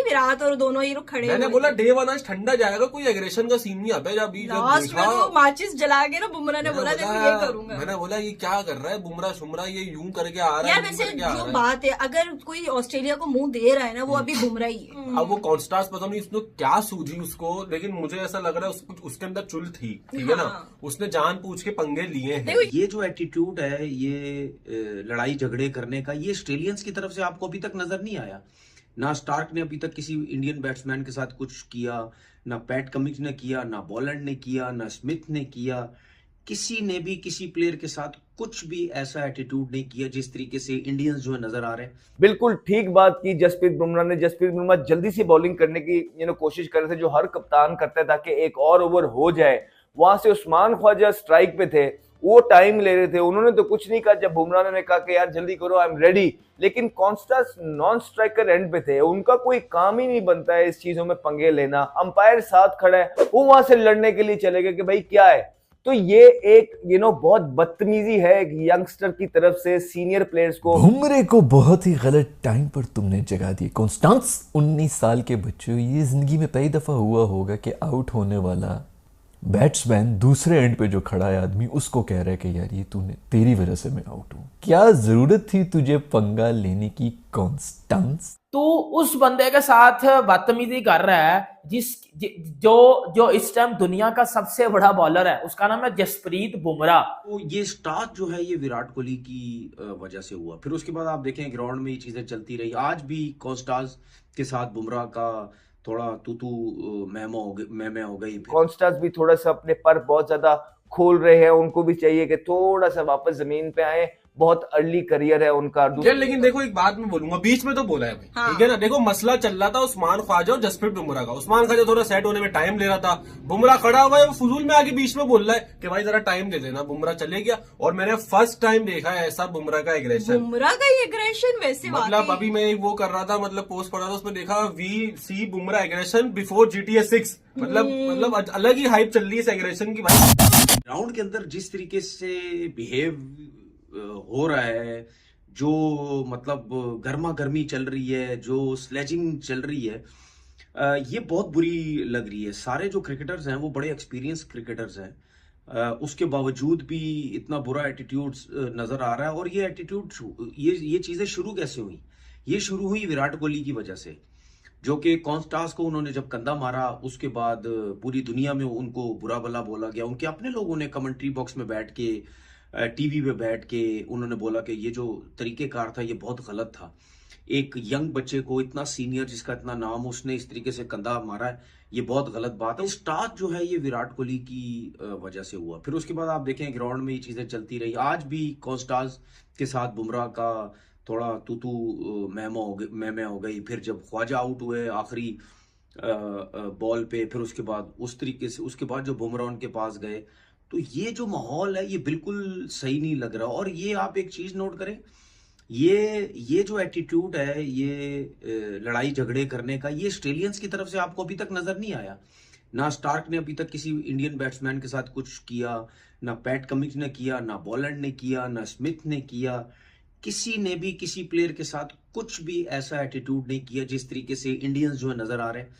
विराट और दोनों ये लोग खड़े। मैंने बोला डे वन आज ठंडा जाएगा, कोई एग्रेशन का सीन नहीं आता। जब लास्ट में तो माचिस जला के ना बुमराह ने बोला देखो ये करूंगा। मैंने बोला ये क्या कर रहा है बुमराह शुमराह, ये यूं करके आ रहा है। यार वैसे जो बात है, अगर कोई ऑस्ट्रेलिया को मुंह दे रहा है ना, वो अभी बुमराह ही है। अब वो कॉन्स्टास पता नहीं उसने क्या सूझी उसको, लेकिन मुझे ऐसा लग रहा है उसके अंदर चुल थी, ठीक है ना, उसने जान पूछ के पंगे लिए हैं। ये जो एटीट्यूड है, ये लड़ाई झगड़े करने का, ये ऑस्ट्रेलियंस की तरफ से आपको अभी तक नजर नहीं आया। ना स्टार्क ने अभी तक किसी इंडियन बैट्समैन के साथ कुछ किया, ना पैट कमिंस ने किया, ना बॉलैंड ने किया, ना स्मिथ ने किया। किसी ने भी किसी प्लेयर के साथ कुछ भी ऐसा एटीट्यूड नहीं किया जिस तरीके से इंडियंस जो है नजर आ रहे हैं। बिल्कुल ठीक बात की जसप्रीत बुमराह ने। जसप्रीत बुमराह जल्दी से बॉलिंग करने की कोशिश कर रहे थे, जो हर कप्तान करता है, ताकि एक और ओवर हो जाए। वहां से उस्मान ख्वाजा स्ट्राइक पे थे, वो टाइम ले रहे थे, उन्होंने तो कुछ नहीं कहा। जब बुमराह ने कहा कि यार जल्दी करो, आई एम रेडी, लेकिन कॉन्स्टास नॉन स्ट्राइकर एंड पे थे, उनका कोई काम ही नहीं बनता है इस चीजों में पंगे लेना। अंपायर साथ खड़ा है, वो वहां से लड़ने के लिए चले गए कि भाई क्या है। तो ये एक बहुत बदतमीजी है एक यंगस्टर की तरफ से सीनियर प्लेयर्स को। बुमराह को बहुत ही गलत टाइम पर तुमने जगह दी कॉन्स्टेंस। 19 साल के बच्चों, ये जिंदगी में पहली दफा हुआ होगा कि आउट होने वाला बैट्समैन दूसरे एंड पे जो खड़ा है आदमी, उसको कह रहा है कि यार ये तूने, तेरी वजह से मैं आउट हूं। क्या जरूरत थी तुझे पंगा लेने की कॉन्स्टेंस? तो उस बंदे के साथ बदतमीजी कर रहा है जो इस टाइम दुनिया का सबसे बड़ा बॉलर है, उसका नाम है जसप्रीत बुमराह। तो ये स्टार्ट जो है ये विराट कोहली की वजह से हुआ। फिर उसके बाद आप देखें ग्राउंड में ये चीजें चलती रही। आज भी कॉन्स्टास के साथ बुमराह का थोड़ा तू मैं हो गई। कॉन्स्टास भी थोड़ा सा अपने पर बहुत ज्यादा खोल रहे हैं, उनको भी चाहिए कि थोड़ा सा वापस जमीन पे आए। बहुत अर्ली करियर है उनका। लेकिन देखो एक बात मैं बोलूंगा, बीच में तो बोला है भाई, ठीक है ना। देखो मसला चल रहा था उस्मान ख्वाजा और जसप्रीत बुमराह का। उस्मान ख्वाजा थोड़ा सेट होने में टाइम ले रहा था, बुमराह खड़ा हुआ है, वो फजूल में आके बीच में बोल रहा है कि भाई जरा टाइम दे देना। बुमराह चले गया, और मैंने फर्स्ट टाइम देखा है ऐसा बुमराह का एग्रेशन। वैसे मतलब अभी मैं वो कर रहा था, मतलब पोस्ट पढ़ रहा था, उसमें देखा we see Bumrah aggression before GTA 6। मतलब अलग ही हाइप चल रही है इस एग्रेशन की भाई। ग्राउंड के अंदर जिस तरीके से बिहेव हो रहा है, जो मतलब गर्मा गर्मी चल रही है, जो स्लेजिंग चल रही है, ये बहुत बुरी लग रही है। सारे जो क्रिकेटर्स हैं वो बड़े एक्सपीरियंस क्रिकेटर्स हैं, उसके बावजूद भी इतना बुरा एटीट्यूड नजर आ रहा है। और ये एटीट्यूड, ये चीजें शुरू कैसे हुई? ये शुरू हुई विराट कोहली की वजह से, जो कि कॉन्स्टास को उन्होंने जब कंधा मारा, उसके बाद पूरी दुनिया में उनको बुरा भला बोला गया। उनके अपने लोगों ने कमेंट्री बॉक्स में बैठ के, टीवी पे बैठ के उन्होंने बोला कि ये जो तरीकेकार था ये बहुत गलत था। एक यंग बच्चे को, इतना सीनियर जिसका इतना नाम, उसने इस तरीके से कंधा मारा है, ये बहुत गलत बात है। स्टार्ट जो है ये विराट कोहली की वजह से हुआ। फिर उसके बाद आप देखें ग्राउंड में ये चीजें चलती रही। आज भी कॉन्स्टास के साथ बुमराह का थोड़ा तू मैं हो गई। फिर जब ख्वाजा आउट हुए आखिरी बॉल पे, फिर उसके बाद उस तरीके से, उसके बाद जो बुमराह उनके पास गए, तो ये जो माहौल है ये बिल्कुल सही नहीं लग रहा। और ये आप एक चीज नोट करें, ये जो एटीट्यूड है, ये लड़ाई झगड़े करने का, ये ऑस्ट्रेलियंस की तरफ से आपको अभी तक नजर नहीं आया। ना स्टार्क ने अभी तक किसी इंडियन बैट्समैन के साथ कुछ किया, ना पैट कमिंस ने किया, ना बॉलैंड ने किया, ना स्मिथ ने किया। किसी ने भी किसी प्लेयर के साथ कुछ भी ऐसा एटीट्यूड नहीं किया जिस तरीके से इंडियंस जो है नजर आ रहे हैं।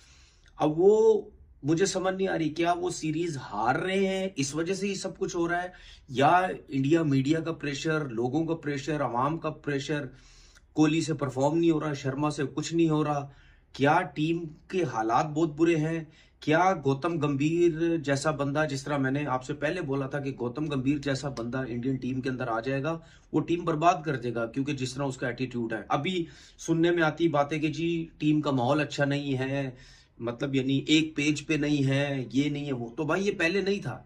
अब वो मुझे समझ नहीं आ रही, क्या वो सीरीज हार रहे हैं इस वजह से ही सब कुछ हो रहा है, या इंडिया मीडिया का प्रेशर, लोगों का प्रेशर, आवाम का प्रेशर, कोहली से परफॉर्म नहीं हो रहा, शर्मा से कुछ नहीं हो रहा, क्या टीम के हालात बहुत बुरे हैं, क्या गौतम गंभीर जैसा बंदा, जिस तरह मैंने आपसे पहले बोला था कि गौतम गंभीर जैसा बंदा इंडियन टीम के अंदर आ जाएगा, वो टीम बर्बाद कर देगा, क्योंकि जिस तरह उसका एटीट्यूड है। अभी सुनने में आती बातें कि जी टीम का माहौल अच्छा नहीं है, मतलब यानी एक पेज पे नहीं है, ये नहीं है वो। तो भाई ये पहले नहीं था,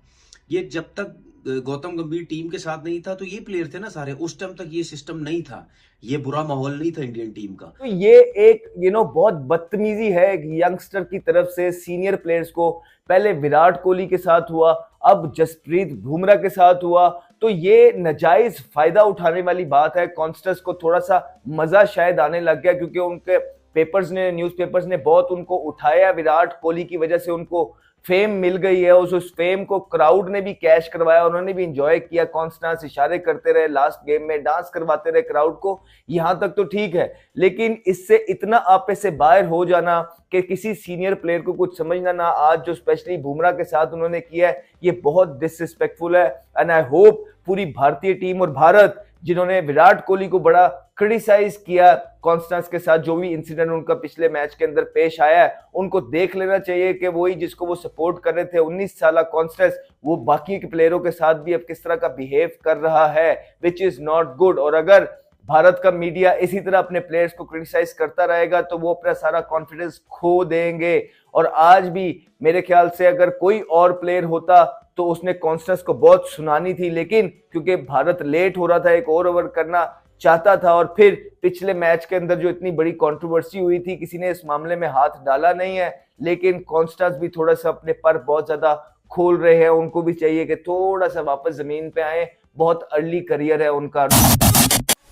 ये जब तक गौतम गंभीर टीम के साथ नहीं था तो ये प्लेयर थे ना सारे, उस टाइम तक ये सिस्टम नहीं था, ये बुरा माहौल नहीं था इंडियन टीम का। तो ये एक बहुत बदतमीजी है एक यंगस्टर की तरफ से सीनियर प्लेयर्स को। पहले विराट कोहली के साथ हुआ, अब जसप्रीत बुमराह के साथ हुआ, तो ये नाजायज फायदा उठाने वाली बात है। कॉन्स्टेंस को थोड़ा सा मजा शायद आने लग गया, क्योंकि उनके पेपर्स ने, न्यूज़पेपर्स ने बहुत उनको उठाया, विराट कोहली की वजह से उनको फेम मिल गई है, उस फेम को क्राउड ने भी कैश करवाया, उन्होंने भी इंजॉय किया, कॉन्स्टेंस इशारे करते रहे, लास्ट गेम में डांस करवाते रहे क्राउड को, यहां तक तो ठीक है। लेकिन इससे इतना आपे से बाहर हो जाना कि किसी सीनियर प्लेयर को कुछ समझना ना, आज जो स्पेशली बुमराह के साथ उन्होंने किया है ये बहुत डिसरिस्पेक्टफुल है। एंड आई होप पूरी भारतीय टीम और भारत, जिन्होंने विराट कोहली को बड़ा क्रिटिसाइज किया कॉन्स्टेंस के साथ, जो भी इंसिडेंट उनका पिछले मैच के अंदर पेश आया है, उनको देख लेना चाहिए कि वही जिसको वो सपोर्ट कर रहे थे 19 साल कॉन्स्टेंस, वो बाकी के प्लेयरों के साथ भी अब किस तरह का बिहेव कर रहा है, विच इज नॉट गुड। और अगर भारत का मीडिया इसी तरह अपने प्लेयर्स को क्रिटिसाइज करता रहेगा तो वो अपना सारा कॉन्फिडेंस खो देंगे। और आज भी मेरे ख्याल से अगर कोई और प्लेयर होता तो उसने कॉन्स्टेंस को बहुत सुनानी थी, लेकिन क्योंकि भारत लेट हो रहा था, एक और ओवर करना चाहता था, और फिर पिछले मैच के अंदर जो इतनी बड़ी कंट्रोवर्सी हुई थी, किसी ने इस मामले में हाथ डाला नहीं है, लेकिन कॉन्स्टेंस भी थोड़ा सा अपने पर बहुत ज्यादा खोल रहे हैं, उनको भी चाहिए कि थोड़ा सा वापस जमीन पे आए, बहुत अर्ली करियर है उनका।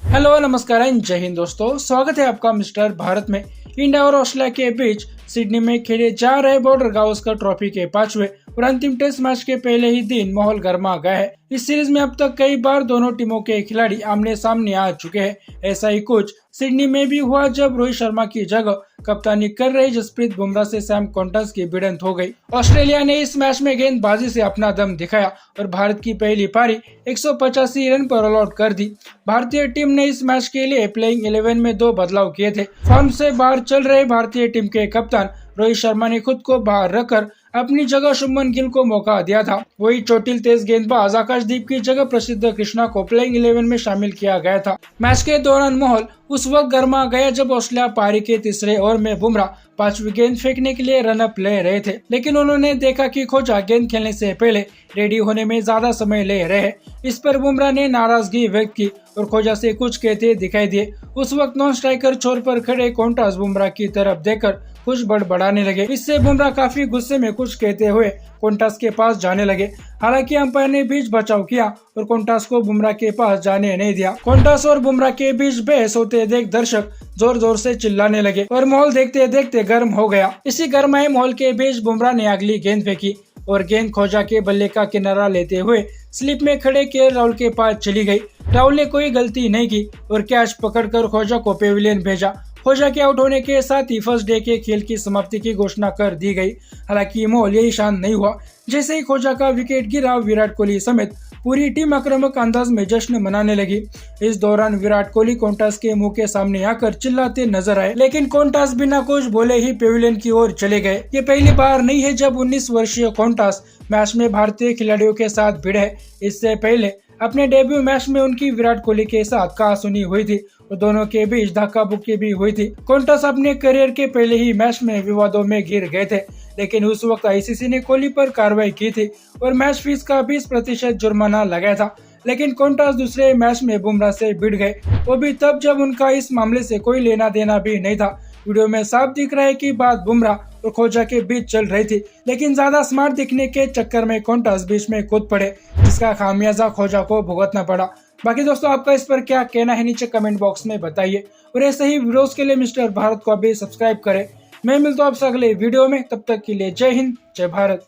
हेलो नमस्कार एंड जय हिंद दोस्तों, स्वागत है आपका मिस्टर भारत में। इंडिया और ऑस्ट्रेलिया के बीच सिडनी में खेले जा रहे बॉर्डर गावस्कर ट्रॉफी के 5वें और अंतिम टेस्ट मैच के पहले ही दिन माहौल गर्मा गया है। इस सीरीज में अब तक कई बार दोनों टीमों के खिलाड़ी आमने सामने आ चुके हैं। ऐसा ही कुछ सिडनी में भी हुआ जब रोहित शर्मा की जगह कप्तानी कर रहे जसप्रीत बुमराह से सैम कॉन्टस की भिड़ंत हो गई। ऑस्ट्रेलिया ने इस मैच में गेंदबाजी से अपना दम दिखाया और भारत की पहली पारी 185 रन पर ऑल आउट कर दी। भारतीय टीम ने इस मैच के लिए प्लेइंग 11 में 2 बदलाव किए थे। फॉर्म से बाहर चल रहे भारतीय टीम के कप्तान रोहित शर्मा ने खुद को बाहर रखकर अपनी जगह शुभमन गिल को मौका दिया था। वही चोटिल तेज गेंदबाज आकाशदीप की जगह प्रसिद्ध कृष्णा को प्लेइंग 11 में शामिल किया गया था। मैच के दौरान माहौल उस वक्त गर्मा गया जब ऑस्ट्रेलिया पारी के तीसरे ओवर में बुमराह 5वीं गेंद फेंकने के लिए रनअप ले रहे थे, लेकिन उन्होंने देखा कि खोजा गेंद खेलने से पहले रेडी होने में ज्यादा समय ले रहे। इस पर बुमराह ने नाराजगी व्यक्त की और खोजा से कुछ कहते दिखाई दिए। उस वक्त नॉन स्ट्राइकर छोर पर खड़े कॉन्टस बुमराह की तरफ देखकर कुछ बड़बड़ाने लगे। इससे बुमराह काफी गुस्से में कुछ कहते हुए कॉन्टस के पास जाने लगे। हालांकि अंपायर ने बीच बचाव किया और कॉन्टस को बुमराह के पास जाने नहीं दिया। कॉन्टस और बुमराह के बीच बहस होते देख दर्शक जोर जोर से चिल्लाने लगे और माहौल देखते देखते गर्म हो गया। इसी गर्माए माहौल के बीच बुमराह ने अगली गेंद फेंकी और गेंद खोजा के बल्ले का किनारा लेते हुए स्लिप में खड़े केएल राहुल के पास चली गई। राहुल ने कोई गलती नहीं की और कैच पकड़कर खोजा को पेविलियन भेजा। खोजा के आउट होने के साथ ही फर्स्ट डे के खेल की समाप्ति की घोषणा कर दी गई। हालांकि माहौल यही शांत नहीं हुआ। जैसे ही खोजा का विकेट गिरा, विराट कोहली समेत पूरी टीम आक्रामक अंदाज में जश्न मनाने लगी। इस दौरान विराट कोहली कॉन्टस के मुंह के सामने आकर चिल्लाते नजर आए, लेकिन कॉन्टस बिना कुछ बोले ही पेविलियन की ओर चले गए। ये पहली बार नहीं है जब 19 वर्षीय कॉन्टस मैच में भारतीय खिलाड़ियों के साथ भिड़े। इससे पहले अपने डेब्यू मैच में उनकी विराट कोहली के साथ कहासुनी हुई थी और दोनों के बीच धक्का-मुक्की भी हुई थी। कॉन्टस अपने करियर के पहले ही मैच में विवादों में घिर गए थे, लेकिन उस वक्त आईसीसी ने कोहली पर कार्रवाई की थी और मैच फीस का 20% जुर्माना लगाया था। लेकिन कॉन्टस दूसरे मैच में बुमराह से भिड़ गए, वो भी तब जब उनका इस मामले से कोई लेना देना भी नहीं था। वीडियो में साफ दिख रहा है कि बात बुमराह और खोजा के बीच चल रही थी, लेकिन ज्यादा स्मार्ट दिखने के चक्कर में कॉन्टस बीच में कूद पड़े, जिसका खामियाजा खोजा को भुगतना पड़ा। बाकी दोस्तों, आपका इस पर क्या कहना है नीचे कमेंट बॉक्स में बताइए और ऐसे ही वीडियोस के लिए मिस्टर भारत को अभी सब्सक्राइब करें। मैं मिलता हूं आपसे अगले वीडियो में, तब तक के लिए जय हिंद जय भारत।